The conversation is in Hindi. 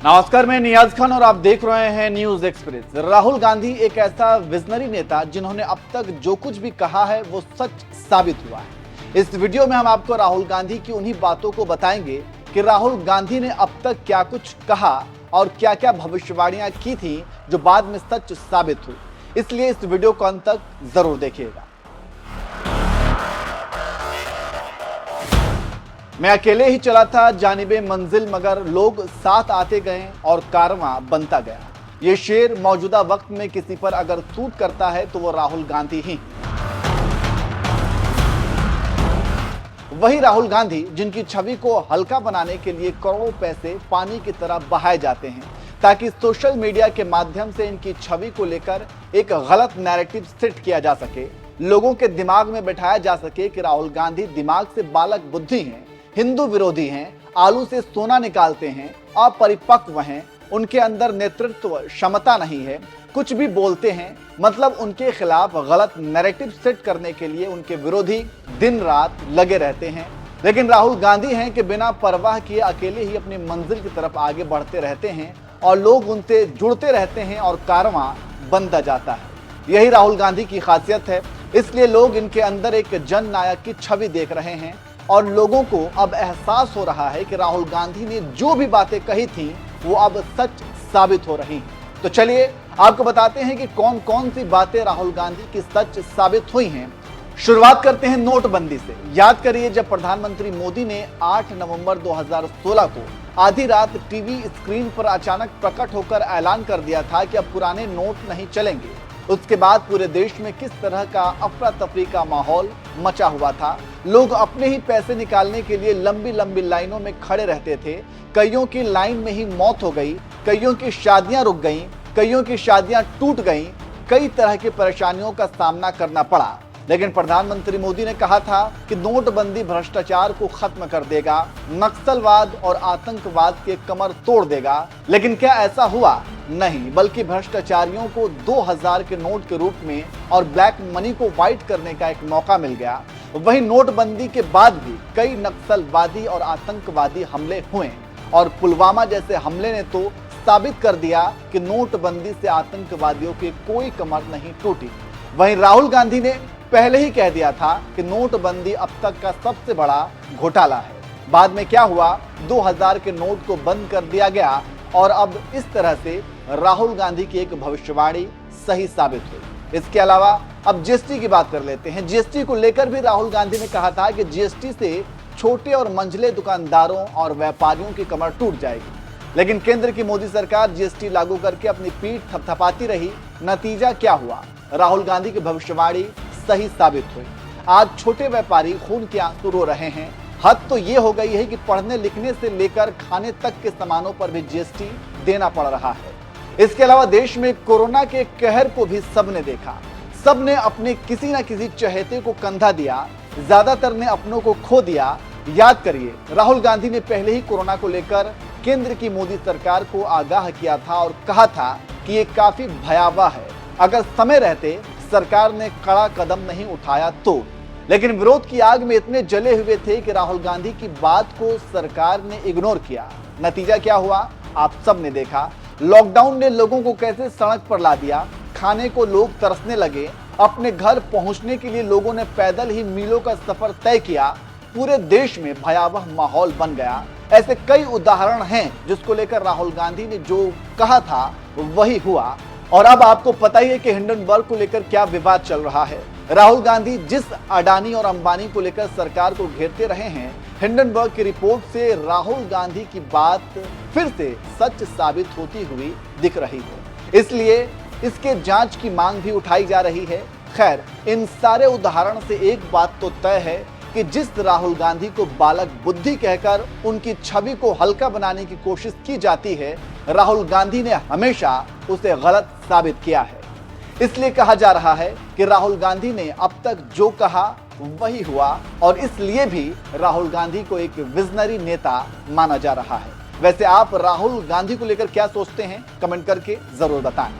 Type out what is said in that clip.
नमस्कार, मैं नियाज खान और आप देख रहे हैं न्यूज एक्सप्रेस। राहुल गांधी एक ऐसा विजनरी नेता जिन्होंने अब तक जो कुछ भी कहा है वो सच साबित हुआ है। इस वीडियो में हम आपको राहुल गांधी की उन्हीं बातों को बताएंगे कि राहुल गांधी ने अब तक क्या कुछ कहा और क्या क्या भविष्यवाणियां की थी जो बाद में सच साबित हुई। इसलिए इस वीडियो को अंत तक जरूर देखिएगा। मैं अकेले ही चला था जानिबे मंजिल, मगर लोग साथ आते गए और कारवां बनता गया। ये शेर मौजूदा वक्त में किसी पर अगर सूट करता है तो वो राहुल गांधी ही। वही राहुल गांधी जिनकी छवि को हल्का बनाने के लिए करोड़ों पैसे पानी की तरह बहाए जाते हैं ताकि सोशल मीडिया के माध्यम से इनकी छवि को लेकर एक गलत नैरेटिव सेट किया जा सके, लोगों के दिमाग में बैठाया जा सके कि राहुल गांधी दिमाग से बालक बुद्धि हैं, हिंदू विरोधी हैं, आलू से सोना निकालते हैं, अपरिपक्व हैं, उनके अंदर नेतृत्व क्षमता नहीं है, कुछ भी बोलते हैं, मतलब उनके खिलाफ गलत नैरेटिव सेट करने के लिए उनके विरोधी दिन रात लगे रहते हैं। लेकिन राहुल गांधी हैं कि बिना परवाह किए अकेले ही अपनी मंजिल की तरफ आगे बढ़ते रहते हैं और लोग उनसे जुड़ते रहते हैं और कारवां बनता जाता है। यही राहुल गांधी की खासियत है। इसलिए लोग इनके अंदर एक जन नायक की छवि देख रहे हैं और लोगों को अब एहसास हो रहा है कि राहुल गांधी ने जो भी बातें कही थी वो अब सच साबित हो रही हैं। तो चलिए आपको बताते हैं कि कौन कौन सी बातें राहुल गांधी की सच साबित हुई हैं। शुरुआत करते हैं नोटबंदी से। याद करिए, जब प्रधानमंत्री मोदी ने 8 नवंबर 2016 को आधी रात टीवी स्क्रीन पर अचानक प्रकट होकर ऐलान कर दिया था कि अब पुराने नोट नहीं चलेंगे, उसके बाद पूरे देश में किस तरह का अफरा तफरी का माहौल मचा हुआ था। लोग अपने ही पैसे निकालने के लिए लंबी लंबी लाइनों में खड़े रहते थे। कईयों की लाइन में ही मौत हो गई, कईयों की शादियां रुक गईं, कईयों की शादियां टूट गईं, कई तरह की परेशानियों का सामना करना पड़ा। लेकिन प्रधानमंत्री मोदी ने कहा था कि नोटबंदी भ्रष्टाचार को खत्म कर देगा, नक्सलवाद और आतंकवाद के कमर तोड़ देगा। लेकिन क्या ऐसा हुआ? नहीं, बल्कि भ्रष्टाचारियों को 2000 के नोट के रूप में और ब्लैक मनी को व्हाइट करने का एक मौका मिल गया। वहीं नोटबंदी के बाद भी कई नक्सलवादी और आतंकवादी हमले हुए और पुलवामा जैसे हमले ने तो साबित कर दिया कि नोटबंदी से आतंकवादियों की कोई कमर नहीं टूटी। वहीं राहुल गांधी ने पहले ही कह दिया था कि नोटबंदी अब तक का सबसे बड़ा घोटाला है। बाद में क्या हुआ? 2000 के नोट को बंद कर दिया गया और अब इस तरह से राहुल गांधी की एक भविष्यवाणी सही साबित हुई। इसके अलावा अब जीएसटी की बात कर लेते हैं। जीएसटी को लेकर भी राहुल गांधी ने कहा था कि जीएसटी से छोटे और मंझले दुकानदारों और व्यापारियों की कमर टूट जाएगी। लेकिन केंद्र की मोदी सरकार जीएसटी लागू करके अपनी पीठ थपथपाती रही। नतीजा क्या हुआ? राहुल गांधी की भविष्यवाणी सही साबित हुई। आज छोटे व्यापारी खून के आंसू रो रहे हैं। हद तो ये हो गई है कि पढ़ने लिखने से लेकर खाने तक के सामानों पर भी जीएसटी देना पड़ रहा है। इसके अलावा देश में कोरोना के कहर को भी सबने देखा। सबने अपने किसी न किसी चहेते को कंधा दिया, ज्यादातर ने अपनों को खो दिया। याद करिए, राहुल गांधी ने पहले ही कोरोना को लेकर केंद्र की मोदी सरकार को आगाह किया था और कहा था कि ये काफी भयावह है, अगर समय रहते सरकार ने कड़ा कदम नहीं उठाया तो। लेकिन विरोध की आग में इतने जले हुए थे कि राहुल गांधी की बात को सरकार ने इग्नोर किया। नतीजा क्या हुआ? आप सब ने देखा। लॉकडाउन ने लोगों को कैसे सड़क पर ला दिया। खाने को लोग तरसने लगे। अपने घर पहुंचने के लिए लोगों ने पैदल ही मीलों का सफर तय किया। पूरे देश में भयावह माहौल बन गया। ऐसे कई उदाहरण हैं जिसको लेकर राहुल गांधी ने जो कहा था वही हुआ। और अब आपको पता ही है कि हिंडनबर्ग को लेकर क्या विवाद चल रहा है। राहुल गांधी जिस अडानी और अंबानी को लेकर सरकार को घेरते रहे हैं, हिंडनबर्ग की रिपोर्ट से राहुल गांधी की बात फिर से सच साबित होती हुई दिख रही है। इसलिए इसके जांच की मांग भी उठाई जा रही है। खैर, इन सारे उदाहरण से एक बात तो तय है कि जिस राहुल गांधी को बालक बुद्धि कहकर उनकी छवि को हल्का बनाने की कोशिश की जाती है, राहुल गांधी ने हमेशा उसे गलत साबित किया है। इसलिए कहा जा रहा है कि राहुल गांधी ने अब तक जो कहा वही हुआ और इसलिए भी राहुल गांधी को एक विजनरी नेता माना जा रहा है। वैसे आप राहुल गांधी को लेकर क्या सोचते हैं? कमेंट करके जरूर बताएं।